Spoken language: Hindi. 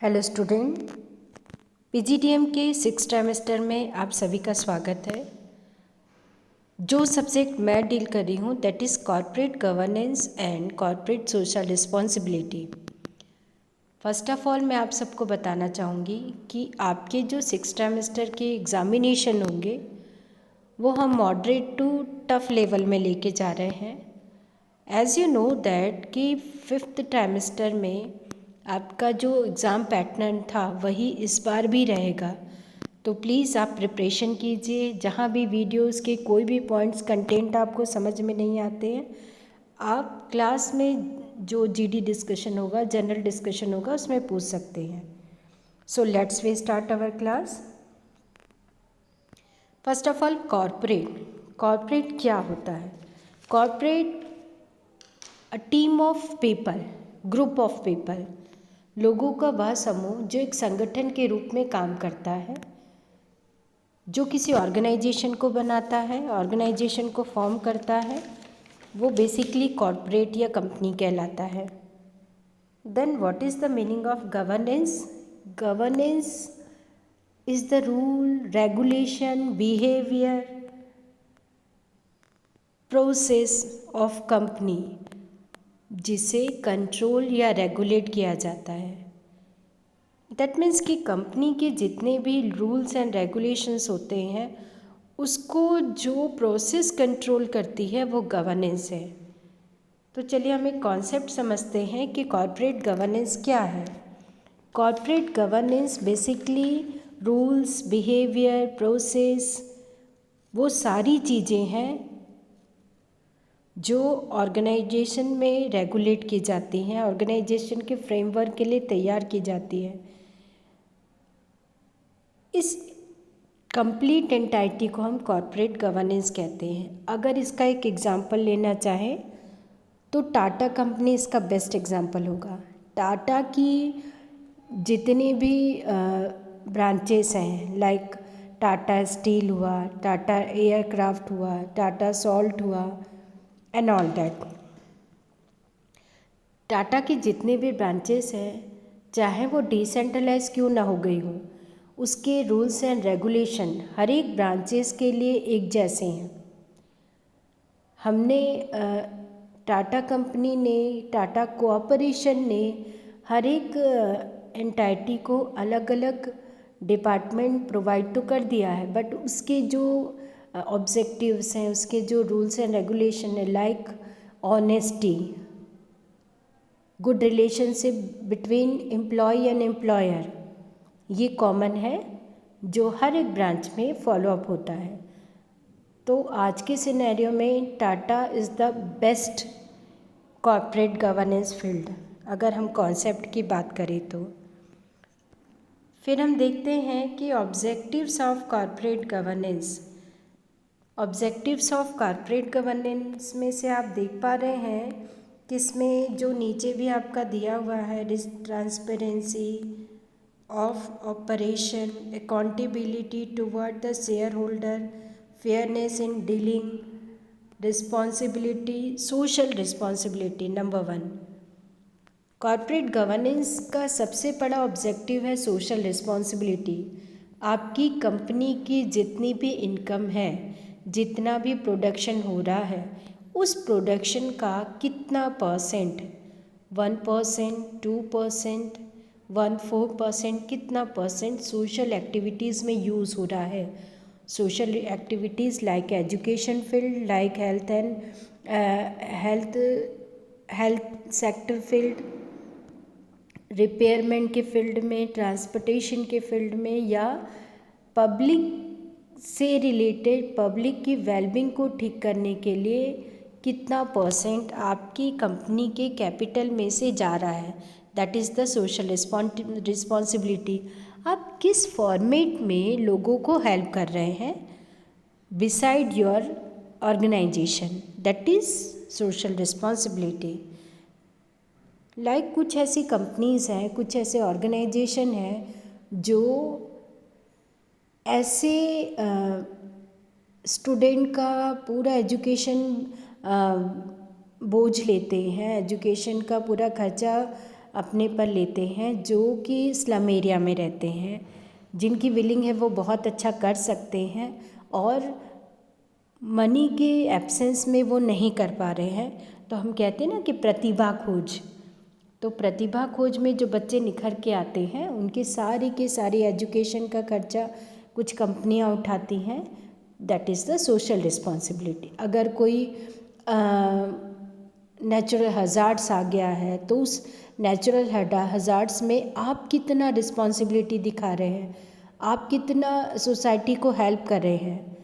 हेलो स्टूडेंट, पीजीडीएम के 6th सेमेस्टर में आप सभी का स्वागत है। जो सब्जेक्ट मैं डील कर रही हूँ that is corporate governance and corporate social responsibility. First of all मैं आप सबको बताना चाहूँगी कि आपके जो 6th सेमेस्टर के एग्ज़ामिनेशन होंगे वो हम मॉडरेट टू टफ लेवल में लेके जा रहे हैं। एज़ यू नो दैट कि 5th ट्राइमेस्टर में आपका जो एग्ज़ाम पैटर्न था वही इस बार भी रहेगा, तो प्लीज़ आप प्रिपरेशन कीजिए। जहाँ भी वीडियोस के कोई भी पॉइंट्स कंटेंट आपको समझ में नहीं आते हैं, आप क्लास में जो जीडी डिस्कशन होगा, जनरल डिस्कशन होगा, उसमें पूछ सकते हैं। So let's we start our class. First of all corporate क्या होता है? Corporate a team of people, group of people, लोगों का वह समूह जो एक संगठन के रूप में काम करता है, जो किसी ऑर्गेनाइजेशन को बनाता है, ऑर्गेनाइजेशन को फॉर्म करता है, वो बेसिकली कॉर्पोरेट या कंपनी कहलाता है। Then what is the meaning of governance? Governance is the rule, regulation, behaviour, process of company जिसे कंट्रोल या रेगुलेट किया जाता है। दैट मीन्स कि कंपनी के जितने भी रूल्स एंड रेगुलेशंस होते हैं उसको जो प्रोसेस कंट्रोल करती है वो गवर्नेंस है। तो चलिए हम एक कॉन्सेप्ट समझते हैं कि कॉर्पोरेट गवर्नेंस क्या है। Corporate governance basically rules, behaviour, process, वो सारी चीज़ें हैं जो ऑर्गेनाइजेशन में रेगुलेट की जाती हैं, ऑर्गेनाइजेशन के फ्रेमवर्क के लिए तैयार की जाती है। इस कंप्लीट एंटाइटी को हम कॉर्पोरेट गवर्नेंस कहते हैं। अगर इसका एक एग्जांपल लेना चाहें तो टाटा कंपनी इसका बेस्ट एग्जांपल होगा। टाटा की जितने भी ब्रांचेस हैं, लाइक टाटा स्टील हुआ, टाटा एयरक्राफ्ट हुआ, टाटा सॉल्ट हुआ एंड ऑल दैट, टाटा की जितने भी ब्रांचेस हैं, चाहे वो डिसेंट्रलाइज क्यों ना हो गई हो, उसके रूल्स एंड रेगुलेशन हर एक ब्रांचेस के लिए एक जैसे हैं। हमने टाटा कंपनी ने, टाटा कॉरपोरेशन ने हर एक एंटाइटी को अलग अलग डिपार्टमेंट प्रोवाइड तो कर दिया है, बट उसके जो ऑब्जेक्टिव्स हैं, उसके जो रूल्स एंड रेगुलेशन है, like honesty, good relationship between employ and employer, ये कॉमन है जो हर एक ब्रांच में फॉलोअप होता है। तो आज के सिनेरियो में Tata is the best corporate governance field, अगर हम कॉन्सेप्ट की बात करें तो। फिर हम देखते हैं कि objectives of corporate governance. Objectives of corporate governance में से आप देख पा रहे हैं कि इसमें जो नीचे भी आपका दिया हुआ है, transparency of operation, accountability toward the share holder, fairness in dealing, responsibility, social responsibility. Number 1, corporate governance का सबसे बड़ा ऑब्जेक्टिव है सोशल रिस्पॉन्सिबिलिटी। आपकी कंपनी की जितनी भी इनकम है, जितना भी प्रोडक्शन हो रहा है, उस प्रोडक्शन का कितना परसेंट, 1%, 2%, 1.4%, कितना परसेंट सोशल एक्टिविटीज़ में यूज़ हो रहा है। Social activities like education field, like health sector field, repayment के फील्ड में, ट्रांसपोर्टेशन के फील्ड में, या पब्लिक से रिलेटेड, पब्लिक की वेलबींग को ठीक करने के लिए कितना परसेंट आपकी कंपनी के कैपिटल में से जा रहा है, that is the social responsibility. आप किस फॉर्मेट में लोगों को हेल्प कर रहे हैं beside your organisation, that is social responsibility. Like कुछ ऐसी कंपनीज़ हैं, कुछ ऐसे ऑर्गेनाइजेशन हैं जो ऐसे स्टूडेंट का पूरा एजुकेशन बोझ लेते हैं, एजुकेशन का पूरा खर्चा अपने पर लेते हैं जो कि स्लम एरिया में रहते हैं, जिनकी विलिंग है वो बहुत अच्छा कर सकते हैं और मनी के एब्सेंस में वो नहीं कर पा रहे हैं। तो हम कहते हैं ना कि प्रतिभा खोज, तो प्रतिभा खोज में जो बच्चे निखर के आते हैं उनके सारे के सारे एजुकेशन का खर्चा कुछ कंपनियां उठाती हैं। That is the social responsibility. अगर कोई नेचुरल हज़ार्ड्स आ गया है तो उस नेचुरल हज़ार्ड्स में आप कितना रिस्पॉन्सिबिलिटी दिखा रहे हैं, आप कितना सोसाइटी को हेल्प कर रहे हैं।